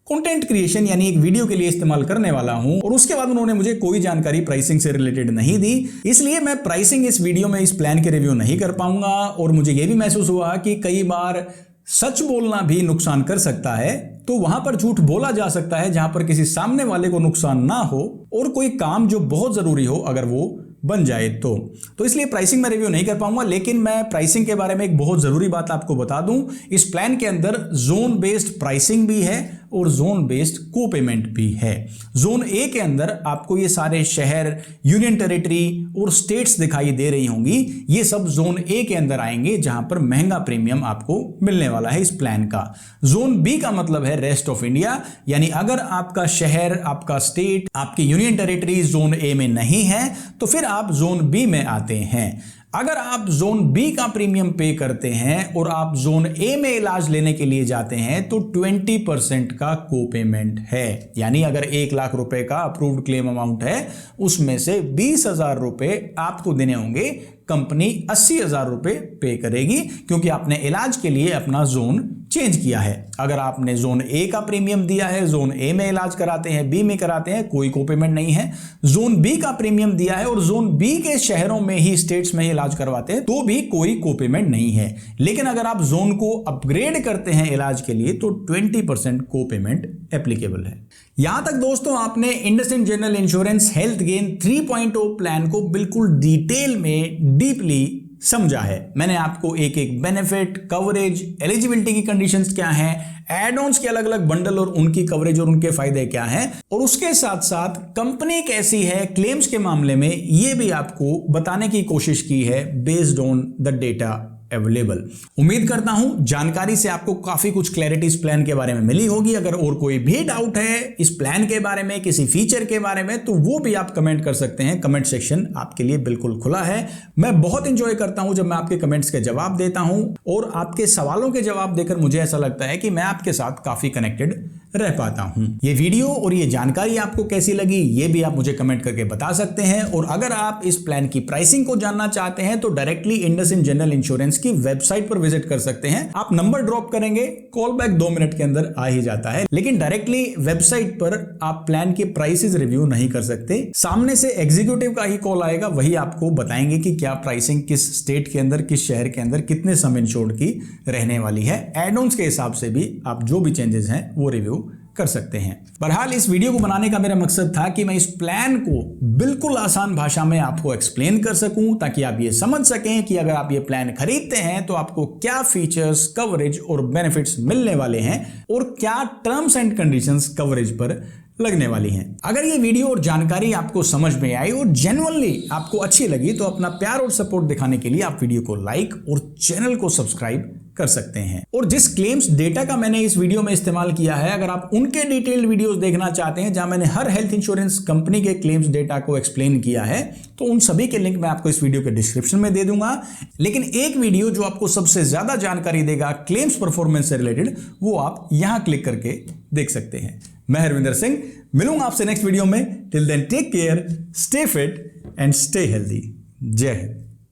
[SPEAKER 1] कंटेंट क्रिएशन यानी एक वीडियो के लिए इस्तेमाल करने वाला हूं, और उसके बाद उन्होंने मुझे कोई जानकारी प्राइसिंग से रिलेटेड नहीं दी। इसलिए मैं प्राइसिंग इस वीडियो में इस प्लान के रिव्यू नहीं कर पाऊंगा। और मुझे यह भी महसूस हुआ कि कई बार सच बोलना भी नुकसान कर सकता है, तो वहां पर झूठ बोला जा सकता है जहां पर किसी सामने वाले को नुकसान ना हो और कोई काम जो बहुत जरूरी हो अगर वो बन जाए तो इसलिए प्राइसिंग में रिव्यू नहीं कर पाऊंगा। लेकिन मैं प्राइसिंग के बारे में एक बहुत जरूरी बात आपको बता दूं, इस प्लान के अंदर जोन बेस्ड प्राइसिंग भी है और जोन बेस्ड को पेमेंट भी है। जोन ए के अंदर आपको ये सारे शहर, यूनियन टेरिटरी और स्टेट्स दिखाई दे रही होंगी। ये सब जोन ए के अंदर आएंगे जहां पर महंगा प्रीमियम आपको मिलने वाला है इस प्लान का। जोन बी का मतलब है रेस्ट ऑफ इंडिया, यानी अगर आपका शहर, आपका स्टेट, आपकी यूनियन टेरिटरी जोन ए में नहीं है तो फिर आप जोन बी में आते हैं। अगर आप जोन बी का प्रीमियम पे करते हैं और आप जोन ए में इलाज लेने के लिए जाते हैं तो 20% का को पेमेंट है। यानी अगर 1 लाख रुपए का अप्रूव्ड क्लेम अमाउंट है, उसमें से 20,000 रुपए आपको देने होंगे, कंपनी 80,000 रुपए पे करेगी, क्योंकि आपने इलाज के लिए अपना जोन चेंज किया है। अगर आपने जोन ए का प्रीमियम दिया है, जोन ए में इलाज कराते हैं, बी में कराते हैं, कोई को पेमेंट नहीं है। जोन बी का प्रीमियम दिया है और जोन बी के शहरों में ही, स्टेट्स में ही इलाज करवाते हैं, तो भी कोई को पेमेंट नहीं है। लेकिन अगर आप जोन को अपग्रेड करते हैं इलाज के लिए तो 20% को पेमेंट एप्लीकेबल है। यहां तक दोस्तों आपने IndusInd general insurance health gain 3.0 plan को बिल्कुल डिटेल में, डीपली समझा है। मैंने आपको एक एक बेनिफिट, कवरेज, एलिजिबिलिटी की कंडीशंस क्या हैं, एड ऑन्स के अलग अलग बंडल और उनकी कवरेज और उनके फायदे क्या हैं, और उसके साथ साथ कंपनी कैसी है क्लेम्स के मामले में, यह भी आपको बताने की कोशिश की है based on the data available. उम्मीद करता हूं जानकारी से आपको काफी कुछ क्लैरिटी इस प्लान के बारे में मिली होगी। अगर और कोई भी डाउट है इस प्लान के बारे में, किसी फीचर के बारे में, तो वो भी आप कमेंट कर सकते हैं। कमेंट सेक्शन आपके लिए बिल्कुल खुला है। मैं बहुत इंजॉय करता हूं जब मैं आपके कमेंट्स के जवाब देता हूं, और आपके सवालों के जवाब देकर मुझे ऐसा लगता है कि मैं आपके साथ काफी कनेक्टेड रह पाता हूं। ये वीडियो और ये जानकारी आपको कैसी लगी ये भी आप मुझे कमेंट करके बता सकते हैं। और अगर आप इस प्लान की प्राइसिंग को जानना चाहते हैं तो डायरेक्टली इंडसइंड जनरल इंश्योरेंस की वेबसाइट पर विजिट कर सकते हैं। आप नंबर ड्रॉप करेंगे, कॉल बैक 2 मिनट के अंदर आ ही जाता है। लेकिन डायरेक्टली वेबसाइट पर आप प्लान के प्राइसेस रिव्यू नहीं कर सकते। सामने से एग्जीक्यूटिव का ही कॉल आएगा, वही आपको बताएंगे कि क्या प्राइसिंग किस स्टेट के अंदर, किस शहर के अंदर, कितने सम इंश्योर्ड की रहने वाली है। एड ऑन्स के हिसाब से भी आप जो भी चेंजेस हैं वो रिव्यू कर सकते हैं। बहरहाल इस वीडियो को बनाने का मेरा मकसद था कि मैं इस प्लान को बिल्कुल आसान भाषा में आपको एक्सप्लेन कर सकूं, ताकि आप ये समझ सकें कि अगर आप ये प्लान खरीदते हैं तो आपको क्या फीचर्स, कवरेज और बेनिफिट्स मिलने वाले हैं और क्या टर्म्स एंड कंडीशंस कवरेज पर लगने वाली हैं। अगर ये वीडियो और जानकारी आपको समझ में आई और जेन्युइनली आपको अच्छी लगी तो अपना प्यार और सपोर्ट दिखाने के लिए आप वीडियो को लाइक और चैनल को सब्सक्राइब कर सकते हैं। और जिस क्लेम्स डेटा का मैंने इस वीडियो में इस्तेमाल किया है, अगर आप उनके डिटेल्ड वीडियोस देखना चाहते हैं जहां मैंने हर हेल्थ इंश्योरेंस कंपनी के क्लेम्स डेटा को एक्सप्लेन किया है, तो उन सभी के लिंक मैं आपको इस वीडियो के डिस्क्रिप्शन में दे दूंगा। लेकिन एक वीडियो जो आपको सबसे ज्यादा जानकारी देगा क्लेम्स परफॉर्मेंस से रिलेटेड, वो आप यहां क्लिक करके देख सकते हैं। मैं हरविंदर सिंह मिलूंगा आपसे नेक्स्ट वीडियो में। Till then take care, stay fit and stay healthy. Jai Hind.